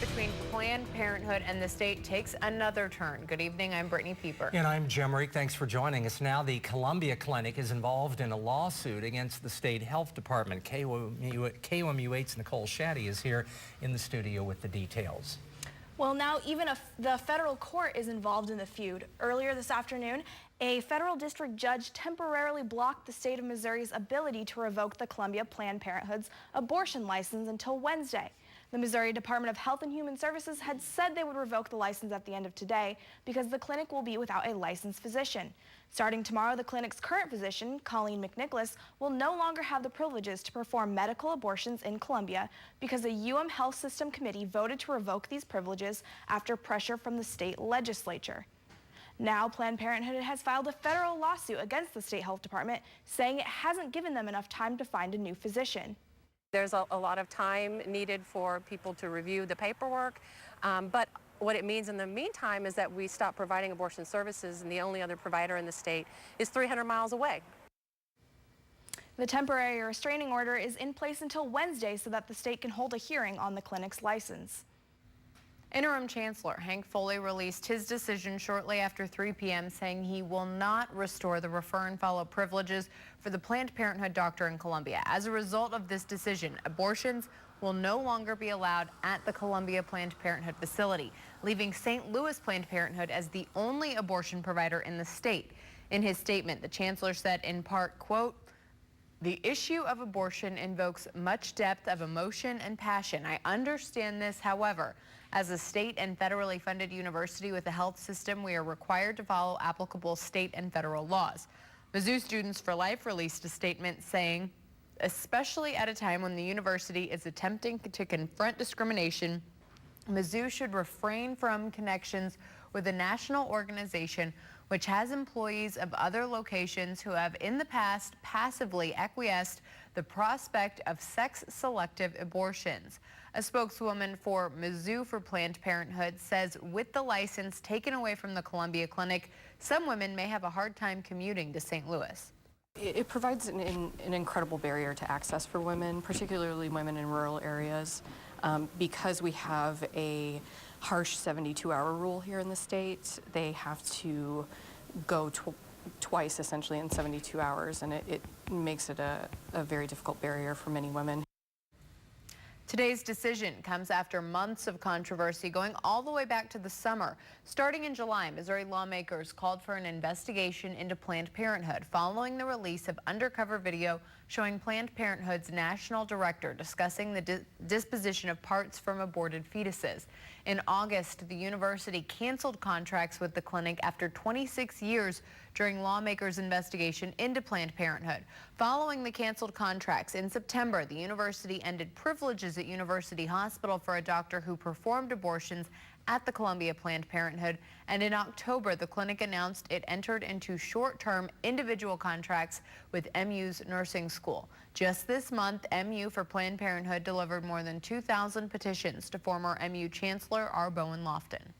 between Planned Parenthood and the state takes another turn. Good evening, I'm Brittany Pieper. And I'm Jim Reek. Thanks for joining us. Now the Columbia Clinic is involved in a lawsuit against the state health department. KOMU 8's Nicole Shaddy is here in the studio with the details. Well, now even the federal court is involved in the feud. Earlier this afternoon, a federal district judge temporarily blocked the state of Missouri's ability to revoke the Columbia Planned Parenthood's abortion license until Wednesday. The Missouri Department of Health and Human Services had said they would revoke the license at the end of today because the clinic will be without a licensed physician. Starting tomorrow, the clinic's current physician, Colleen McNicholas, will no longer have the privileges to perform medical abortions in Columbia because the Health System Committee voted to revoke these privileges after pressure from the state legislature. Now, Planned Parenthood has filed a federal lawsuit against the state health department, saying it hasn't given them enough time to find a new physician. There's a lot of time needed for people to review the paperwork, but what it means in the meantime is that we stop providing abortion services, and the only other provider in the state is 300 miles away. The temporary restraining order is in place until Wednesday so that the state can hold a hearing on the clinic's license. Interim Chancellor Hank Foley released his decision shortly after 3 p.m. saying he will not restore the refer and follow privileges for the Planned Parenthood doctor in Columbia. As a result of this decision, abortions will no longer be allowed at the Columbia Planned Parenthood facility, leaving St. Louis Planned Parenthood as the only abortion provider in the state. In his statement, the chancellor said in part, quote, "The issue of abortion invokes much depth of emotion and passion. I understand this, however, as a state and federally funded university with a health system, we are required to follow applicable state and federal laws." Mizzou Students for Life released a statement saying, especially at a time when the university is attempting to confront discrimination, Mizzou should refrain from connections with a national organization which has employees of other locations who have in the past passively acquiesced the prospect of sex-selective abortions. A spokeswoman for Mizzou for Planned Parenthood says with the license taken away from the Columbia Clinic, some women may have a hard time commuting to St. Louis. It provides an incredible barrier to access for women, particularly women in rural areas, because we have a harsh 72-hour rule here in the state. They have to go twice essentially in 72 hours, and it makes it a very difficult barrier for many women. Today's decision comes after months of controversy going all the way back to the summer. Starting in July, Missouri lawmakers called for an investigation into Planned Parenthood following the release of undercover video showing Planned Parenthood's national director discussing the disposition of parts from aborted fetuses. In August, the university canceled contracts with the clinic after 26 years during lawmakers' investigation into Planned Parenthood. Following the canceled contracts, in September, the university ended privileges at University Hospital for a doctor who performed abortions at the Columbia Planned Parenthood, and in October, the clinic announced it entered into short-term individual contracts with MU's nursing school. Just this month, MU for Planned Parenthood delivered more than 2,000 petitions to former MU Chancellor R. Bowen Lofton.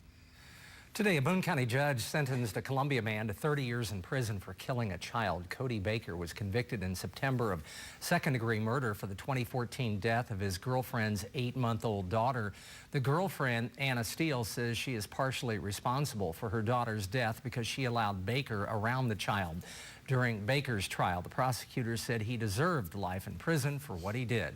Today, a Boone County judge sentenced a Columbia man to 30 years in prison for killing a child. Cody Baker was convicted in September of second-degree murder for the 2014 death of his girlfriend's 8-month-old daughter. The girlfriend, Anna Steele, says she is partially responsible for her daughter's death because she allowed Baker around the child. During Baker's trial, the prosecutor said he deserved life in prison for what he did.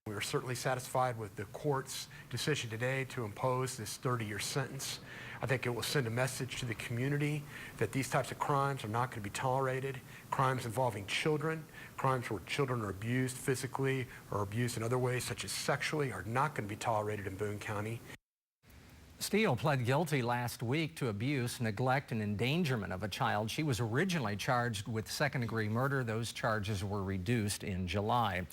We are certainly satisfied with the court's decision today to impose this 30-year sentence. I think it will send a message to the community that these types of crimes are not going to be tolerated. Crimes involving children, crimes where children are abused physically or abused in other ways, such as sexually, are not going to be tolerated in Boone County. Steele pled guilty last week to abuse, neglect, and endangerment of a child. She was originally charged with second-degree murder. Those charges were reduced in July.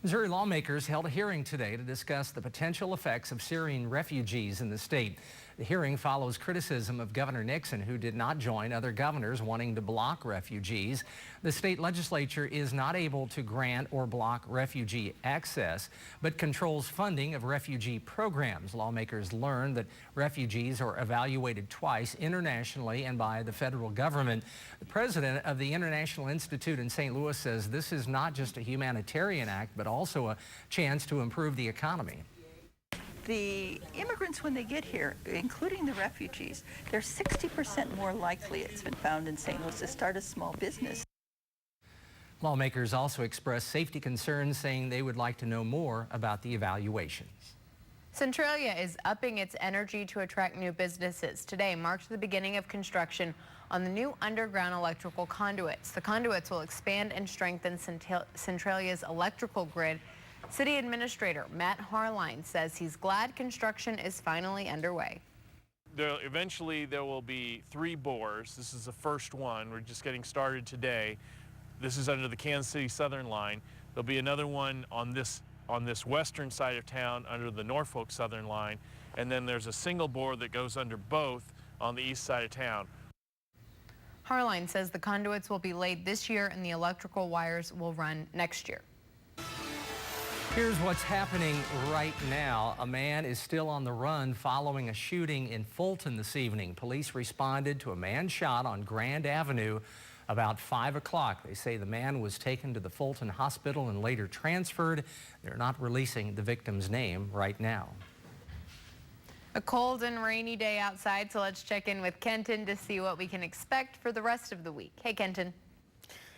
Missouri lawmakers held a hearing today to discuss the potential effects of Syrian refugees in the state. The hearing follows criticism of Governor Nixon, who did not join other governors wanting to block refugees. The state legislature is not able to grant or block refugee access, but controls funding of refugee programs. Lawmakers learned that refugees are evaluated twice internationally and by the federal government. The president of the International Institute in St. Louis says this is not just a humanitarian act, but also a chance to improve the economy. the immigrants, when they get here, including the refugees, they're 60% more likely, it's been found in St. Louis, to start a small business. Lawmakers also expressed safety concerns, saying they would like to know more about the evaluations. Centralia is upping its energy to attract new businesses. Today marks the beginning of construction on the new underground electrical conduits. The conduits will expand and strengthen Centralia's electrical grid. City Administrator Matt Harline says he's glad construction is finally underway. Eventually there will be 3 bores. This is the first one. We're just getting started today. This is under the Kansas City Southern line. There'll be another one on this western side of town under the Norfolk Southern line, and then there's a single bore that goes under both on the east side of town. Harline says the conduits will be laid this year and the electrical wires will run next year. Here's what's happening right now. A man is still on the run following a shooting in Fulton this evening. Police responded to a man shot on Grand Avenue about 5 o'clock. They say the man was taken to the Fulton Hospital and later transferred. They're not releasing the victim's name right now. A cold and rainy day outside, so let's check in with Kenton to see what we can expect for the rest of the week. Hey, Kenton.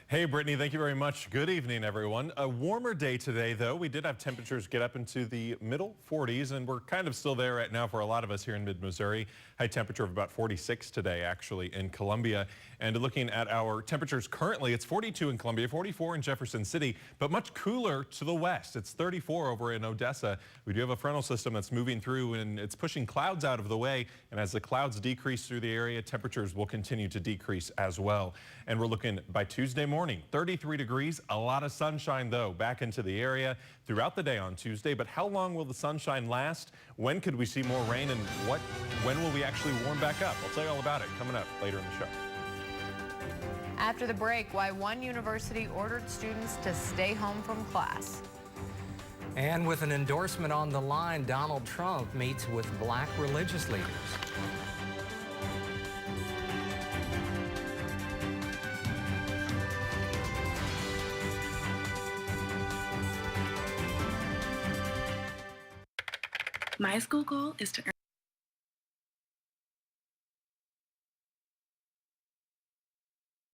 Hey, Brittany, thank you very much. Good evening, everyone. A warmer day today, though. We did have temperatures get up into the middle 40s, and we're kind of still there right now for a lot of us here in mid-Missouri. High temperature of about 46 today, actually, in Columbia. And looking at our temperatures currently, it's 42 in Columbia, 44 in Jefferson City, but much cooler to the west. It's 34 over in Odessa. We do have a frontal system that's moving through, and it's pushing clouds out of the way. And as the clouds decrease through the area, temperatures will continue to decrease as well. And we're looking by Tuesday morning, 33 degrees, a lot of sunshine, though, back into the area throughout the day on Tuesday. But how long will the sunshine last? When could we see more rain, and when will we actually warm back up? I'll tell you all about it coming up later in the show. After the break, why one university ordered students to stay home from class. And with an endorsement on the line, Donald Trump meets with black religious leaders. My school goal is to earn